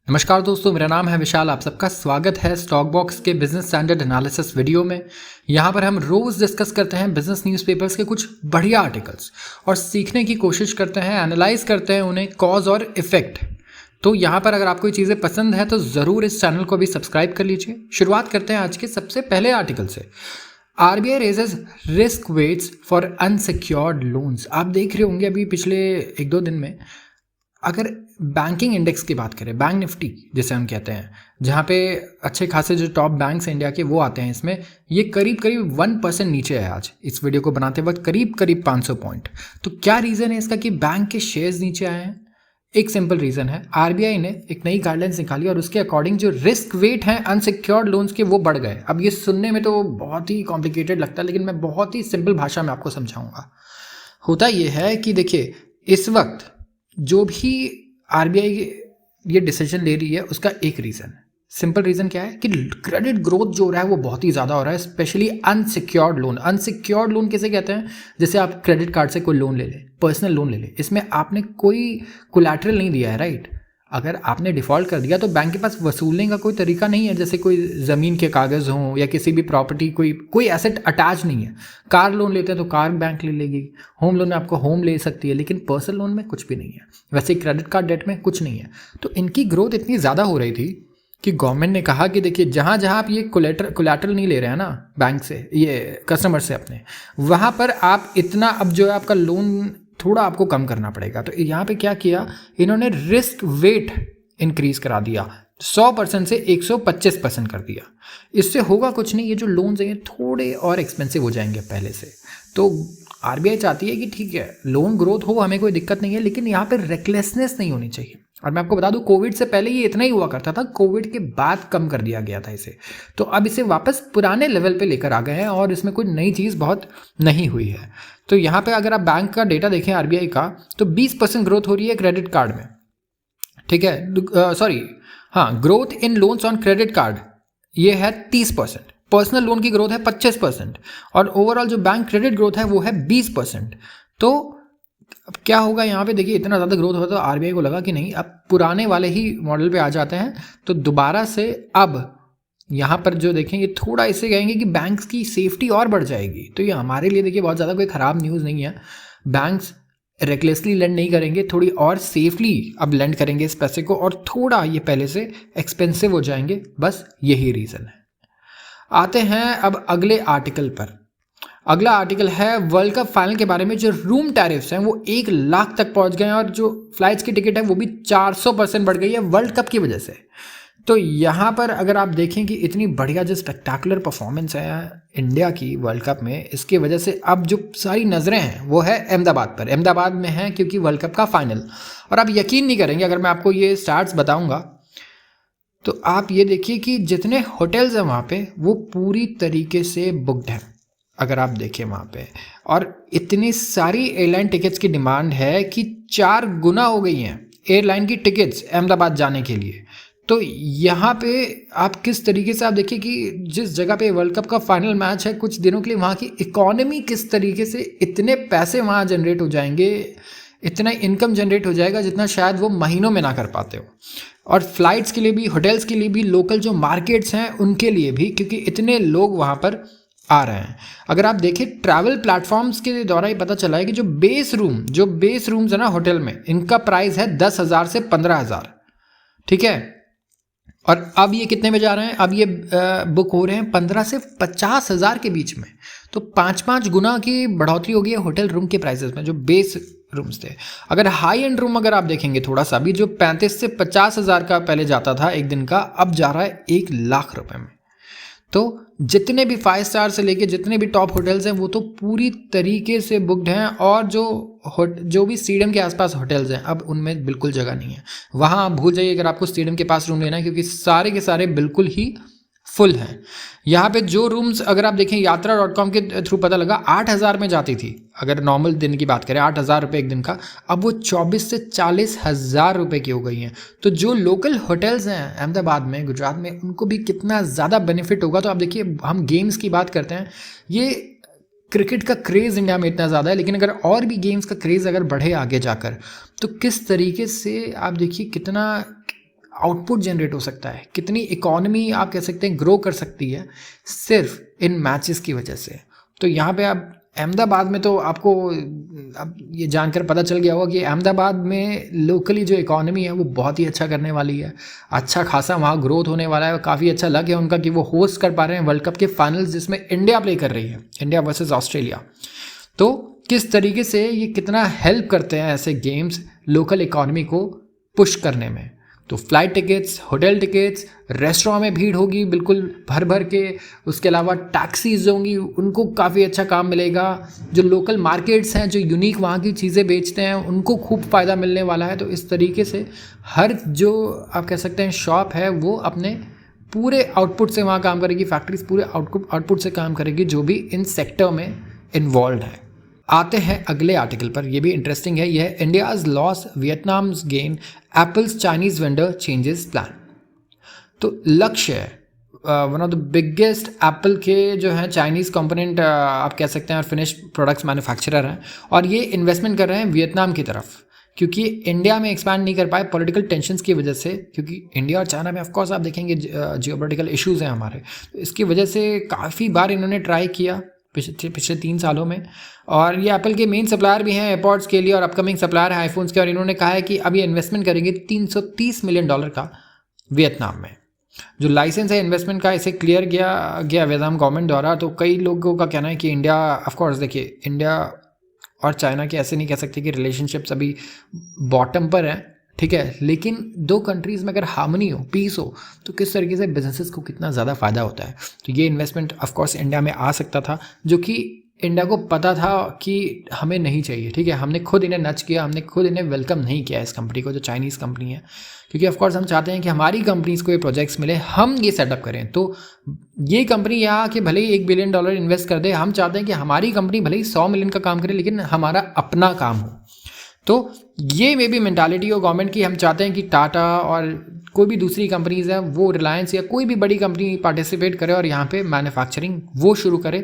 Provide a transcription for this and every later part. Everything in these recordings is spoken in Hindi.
नमस्कार दोस्तों, मेरा नाम है विशाल। आप सबका स्वागत है स्टॉक बॉक्स के बिजनेस स्टैंडर्ड एनालिसिस वीडियो में। यहाँ पर हम रोज़ डिस्कस करते हैं बिजनेस न्यूज़पेपर्स के कुछ बढ़िया आर्टिकल्स और सीखने की कोशिश करते हैं, एनालाइज करते हैं उन्हें, कॉज और इफेक्ट। तो यहाँ पर अगर आपको ये चीज़ें पसंद है तो ज़रूर इस चैनल को भी सब्सक्राइब कर लीजिए। शुरुआत करते हैं आज के सबसे पहले आर्टिकल से। RBI raises risk waits for unsecured loans. आप देख रहे होंगे अभी पिछले 1-2 दिन में, अगर बैंकिंग इंडेक्स की बात करें, बैंक निफ्टी जिसे हम कहते हैं, जहाँ पे अच्छे खासे जो टॉप बैंक्स हैं इंडिया के वो आते हैं, इसमें ये करीब 1% नीचे है आज इस वीडियो को बनाते वक्त, करीब 500 पॉइंट। तो क्या रीज़न है इसका कि बैंक के शेयर्स नीचे आए हैं? एक सिंपल रीज़न है, RBI ने एक नई गाइडलाइंस निकाली और उसके अकॉर्डिंग जो रिस्क वेट हैं अनसिक्योर्ड लोन्स के वो बढ़ गए। अब ये सुनने में तो बहुत ही कॉम्प्लिकेटेड लगता है, लेकिन मैं बहुत ही सिंपल भाषा में आपको समझाऊंगा। होता ये है कि देखिए, इस वक्त जो भी RBI ये डिसीजन ले रही है उसका एक रीज़न है। सिंपल रीज़न क्या है कि क्रेडिट ग्रोथ जो हो रहा है वो बहुत ही ज़्यादा हो रहा है, specially unsecured loan. Unsecured loan किसे कहते हैं? जैसे आप क्रेडिट कार्ड से कोई लोन ले लें, पर्सनल लोन ले लें, इसमें आपने कोई कोलैटरल नहीं दिया है, राइट? अगर आपने डिफ़ॉल्ट कर दिया तो बैंक के पास वसूलने का कोई तरीका नहीं है, जैसे कोई ज़मीन के कागज़ हों या किसी भी प्रॉपर्टी, कोई एसेट अटैच नहीं है। कार लोन लेते हैं तो कार बैंक ले लेगी, होम लोन में आपको होम ले सकती है, लेकिन पर्सनल लोन में कुछ भी नहीं है। वैसे क्रेडिट कार्ड डेट में कुछ नहीं है। तो इनकी ग्रोथ इतनी ज़्यादा हो रही थी कि गवर्नमेंट ने कहा कि देखिए, जहाँ जहाँ आप ये कोलैटरल नहीं ले रहे हैं ना बैंक से, ये कस्टमर से अपने, वहाँ पर आप इतना, अब जो है आपका लोन थोड़ा आपको कम करना पड़ेगा। तो यहाँ पे क्या किया इन्होंने, रिस्क वेट इंक्रीज करा दिया, 100% से 125% कर दिया। इससे होगा कुछ नहीं, ये जो लोन्स हैं थोड़े और एक्सपेंसिव हो जाएंगे पहले से। तो RBI चाहती है कि ठीक है, लोन ग्रोथ हो, हमें कोई दिक्कत नहीं है, लेकिन यहाँ पे रेकलेसनेस नहीं होनी चाहिए। और मैं आपको बता दूं, कोविड से पहले ये इतना ही हुआ करता था, कोविड के बाद कम कर दिया गया था इसे। तो अब इसे वापस पुराने लेवल पे लेकर आ गए हैं और इसमें कोई नई चीज़ बहुत नहीं हुई है। तो यहाँ पे अगर आप बैंक का डेटा देखें RBI का, तो 20% ग्रोथ हो रही है क्रेडिट कार्ड में, ठीक है, सॉरी, हाँ, growth in loans on credit card ये है 30%, पर्सनल लोन की ग्रोथ है 25% और ओवरऑल जो बैंक क्रेडिट ग्रोथ है वो है 20%। तो अब क्या होगा यहाँ पे, देखिए इतना ज़्यादा ग्रोथ होता तो RBI को लगा कि नहीं, अब पुराने वाले ही मॉडल पे आ जाते हैं। तो दोबारा से अब यहाँ पर जो देखेंगे, थोड़ा इससे कहेंगे कि बैंक्स की सेफ्टी और बढ़ जाएगी। तो ये हमारे लिए देखिए बहुत ज़्यादा कोई ख़राब न्यूज़ नहीं है। बैंक्स रेकलेसली लेंड नहीं करेंगे, थोड़ी और सेफली अब लेंड करेंगे इस पैसे को, और थोड़ा ये पहले से एक्सपेंसिव हो जाएंगे, बस यही रीज़न है। आते हैं अब अगले आर्टिकल पर। अगला आर्टिकल है वर्ल्ड कप फाइनल के बारे में। जो रूम टैरिफ्स हैं वो 1 लाख तक पहुंच गए हैं और जो फ्लाइट्स की टिकट है वो भी 400% बढ़ गई है वर्ल्ड कप की वजह से। तो यहाँ पर अगर आप देखें कि इतनी बढ़िया जो स्पेक्टाकुलर परफॉर्मेंस है इंडिया की वर्ल्ड कप में, इसकी वजह से अब जो सारी नज़रें हैं वो है अहमदाबाद पर। अहमदाबाद में है क्योंकि वर्ल्ड कप का फाइनल। और आप यकीन नहीं करेंगे, अगर मैं आपको ये स्टार्ट्स बताऊँगा तो आप ये देखिए कि जितने होटल्स हैं वहाँ पे वो पूरी तरीके से बुकड हैं, अगर आप देखें वहाँ पे। और इतनी सारी एयरलाइन टिकट्स की डिमांड है कि 4 गुना हो गई हैं एयरलाइन की टिकट्स अहमदाबाद जाने के लिए। तो यहाँ पे आप किस तरीके से, आप देखिए कि जिस जगह पे वर्ल्ड कप का फाइनल मैच है कुछ दिनों के लिए, वहाँ की इकॉनमी किस तरीके से, इतने पैसे वहाँ जनरेट हो जाएंगे, इतना इनकम जनरेट हो जाएगा जितना शायद वो महीनों में ना कर पाते हो। और फ्लाइट्स के लिए भी, होटल्स के लिए भी, लोकल जो मार्केट्स हैं उनके लिए भी, क्योंकि इतने लोग वहाँ पर आ रहे हैं। अगर आप देखें ट्रैवल प्लेटफॉर्म्स के द्वारा ये पता चला है कि जो बेस रूम्स है ना होटल में, इनका प्राइस है 10,000 से 15,000, ठीक है। और अब ये कितने में जा रहे हैं? अब ये बुक हो रहे हैं 15 से 50,000 के बीच में। तो 5 गुना की बढ़ोतरी हो गई है होटल रूम के प्राइसेस में, जो बेस रूम्स थे। अगर हाई एंड रूम अगर आप देखेंगे थोड़ा सा भी, जो 35 से 50,000 का पहले जाता था एक दिन का, अब जा रहा है 1 लाख रुपए में। तो जितने भी 5 स्टार से लेके जितने भी टॉप होटल्स हैं वो तो पूरी तरीके से बुकड हैं। और जो भी स्टेडियम के आसपास होटल्स हैं अब उनमें बिल्कुल जगह नहीं है। वहाँ आप भूल जाइए अगर आपको स्टेडियम के पास रूम लेना है, क्योंकि सारे के सारे बिल्कुल ही फुल हैं। यहाँ पे जो रूम्स अगर आप देखें यात्रा.com के थ्रू पता लगा 8,000 में जाती थी, अगर नॉर्मल दिन की बात करें 8,000 रुपये एक दिन का, अब वो 24 से 40,000 रुपये की हो गई हैं। तो जो लोकल होटल्स हैं अहमदाबाद में, गुजरात में, उनको भी कितना ज़्यादा बेनिफिट होगा। तो आप देखिए, हम गेम्स की बात करते हैं, ये क्रिकेट का क्रेज़ इंडिया में इतना ज़्यादा है, लेकिन अगर और भी गेम्स का क्रेज़ अगर बढ़े आगे जाकर, तो किस तरीके से आप देखिए कितना आउटपुट जनरेट हो सकता है, कितनी इकोनॉमी आप कह सकते हैं ग्रो कर सकती है सिर्फ इन मैचेस की वजह से। तो यहाँ पे आप अहमदाबाद में तो आपको अब ये जानकर पता चल गया होगा कि अहमदाबाद में लोकली जो इकोनॉमी है वो बहुत ही अच्छा करने वाली है, अच्छा खासा वहाँ ग्रोथ होने वाला है। काफ़ी अच्छा लग है उनका कि वो होस्ट कर पा रहे हैं वर्ल्ड कप के फाइनल्स जिसमें इंडिया प्ले कर रही है, इंडिया वर्सेस ऑस्ट्रेलिया। तो किस तरीके से ये कितना हेल्प करते हैं ऐसे गेम्स लोकल इकोनॉमी को पुश करने में। तो flight tickets, hotel tickets, restaurant में भीड़ होगी बिल्कुल भर भर के, उसके अलावा टैक्सीज होंगी, उनको काफ़ी अच्छा काम मिलेगा। जो लोकल मार्केट्स हैं, जो यूनिक वहाँ की चीज़ें बेचते हैं, उनको खूब फ़ायदा मिलने वाला है। तो इस तरीके से हर जो आप कह सकते हैं शॉप है वो अपने पूरे आउटपुट से वहाँ काम करेगी, फैक्ट्रीज पूरे आउटपुट से काम करेगी जो भी इन सेक्टर में इन्वॉल्व है। आते हैं अगले आर्टिकल पर, यह भी इंटरेस्टिंग है। यह है India's loss, Vietnam's gain, Apple's Chinese vendor changes plan. तो लक्ष्य है one of the biggest Apple के जो है चाइनीज़ कंपोनेंट आप कह सकते हैं और फिनिश प्रोडक्ट्स मैन्युफैक्चरर हैं, और ये इन्वेस्टमेंट कर रहे हैं वियतनाम की तरफ, क्योंकि इंडिया में एक्सपैंड नहीं कर पाए पॉलिटिकल टेंशन्स की वजह से। क्योंकि इंडिया और चाइना में ऑफकोर्स आप देखेंगे जियोपॉलिटिकल इश्यूज़ हैं हमारे, तो इसकी वजह से काफ़ी बार इन्होंने ट्राई किया पिछले 3 सालों में। और ये एप्पल के मेन सप्लायर भी हैं एयरपॉड्स के लिए और अपकमिंग सप्लायर है आईफोन्स के, और इन्होंने कहा है कि अब ये इन्वेस्टमेंट करेंगे $330 मिलियन का वियतनाम में। जो लाइसेंस है इन्वेस्टमेंट का, इसे क्लियर गया वियतनाम गवर्नमेंट द्वारा। तो कई लोगों का कहना है कि इंडिया, ऑफकोर्स देखिए इंडिया और चाइना के ऐसे नहीं कह सकते कि रिलेशनशिप्स अभी बॉटम पर हैं, ठीक है, लेकिन 2 कंट्रीज़ में अगर हार्मनी हो, पीस हो, तो किस तरीके से बिजनेसेस को कितना ज़्यादा फ़ायदा होता है। तो ये इन्वेस्टमेंट ऑफकोर्स इंडिया में आ सकता था, जो कि इंडिया को पता था कि हमें नहीं चाहिए, ठीक है। हमने खुद इन्हें नच किया, हमने खुद इन्हें वेलकम नहीं किया इस कंपनी को, जो चाइनीज़ कंपनी है, क्योंकि ऑफकोर्स हम चाहते हैं कि हमारी कंपनीज़ को ये प्रोजेक्ट्स मिले, हम ये सेटअप करें। तो ये कंपनी यहाँ कि भले ही $1 बिलियन इन्वेस्ट कर दे, हम चाहते हैं कि हमारी कंपनी भले ही 100 मिलियन का काम करे, लेकिन हमारा अपना काम हो। तो ये मे बी मेंटालिटी हो गवर्नमेंट की। हम चाहते हैं कि टाटा और कोई भी दूसरी कंपनीज़ हैं, वो रिलायंस या कोई भी बड़ी कंपनी पार्टिसिपेट करे और यहाँ पे मैन्युफैक्चरिंग वो शुरू करे,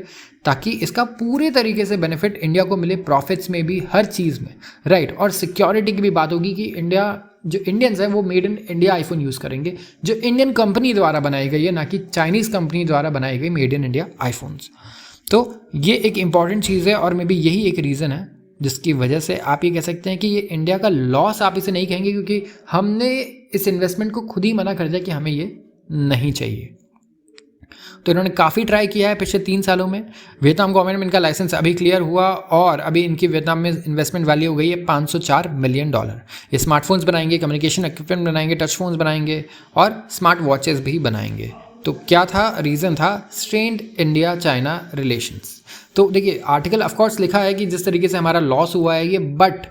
ताकि इसका पूरे तरीके से बेनिफिट इंडिया को मिले, प्रॉफिट्स में भी, हर चीज़ में, राइट। और सिक्योरिटी की भी बात होगी कि इंडिया, जो इंडियंस हैं वो made in India iPhone use करेंगे, जो इंडियन कंपनी द्वारा बनाई गई है, ना कि चाइनीज़ कंपनी द्वारा बनाई गई मेड इन इंडिया आईफोन्स। तो ये एक इंपॉर्टेंट चीज़ है, और मे बी यही एक रीज़न है जिसकी वजह से आप ये कह सकते हैं कि ये इंडिया का लॉस आप इसे नहीं कहेंगे, क्योंकि हमने इस इन्वेस्टमेंट को खुद ही मना कर दिया कि हमें ये नहीं चाहिए। तो इन्होंने काफ़ी ट्राई किया है पिछले 3 सालों में। वियतनाम गवर्नमेंट में इनका लाइसेंस अभी क्लियर हुआ, और अभी इनकी वियतनाम में इन्वेस्टमेंट वैल्यू हो गई है $504 मिलियन। ये स्मार्टफोन्स बनाएंगे, कम्युनिकेशन इक्विपमेंट बनाएंगे, टच फोन्स बनाएंगे और स्मार्ट वॉचेस भी बनाएंगे। तो क्या था रीज़न था? Strained India China relations. तो देखिए आर्टिकल ऑफकोर्स लिखा है कि जिस तरीके से हमारा लॉस हुआ है ये, बट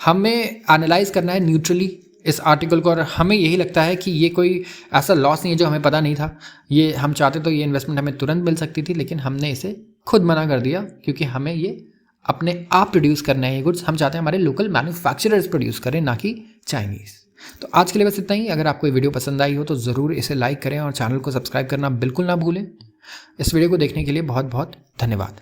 हमें एनालाइज करना है न्यूट्रली इस आर्टिकल को, और हमें यही लगता है कि ये कोई ऐसा लॉस नहीं है जो हमें पता नहीं था। ये हम चाहते तो ये इन्वेस्टमेंट हमें तुरंत मिल सकती थी, लेकिन हमने इसे खुद मना कर दिया, क्योंकि हमें ये अपने आप प्रोड्यूस करना है ये गुड्स। हम चाहते हैं हमारे लोकल मैन्युफैक्चरर्स प्रोड्यूस करें, ना कि चाइनीज़। तो आज के लिए बस इतना ही। अगर आपको ये वीडियो पसंद आई हो तो ज़रूर इसे लाइक करें और चैनल को सब्सक्राइब करना बिल्कुल ना भूलें। इस वीडियो को देखने के लिए बहुत बहुत धन्यवाद।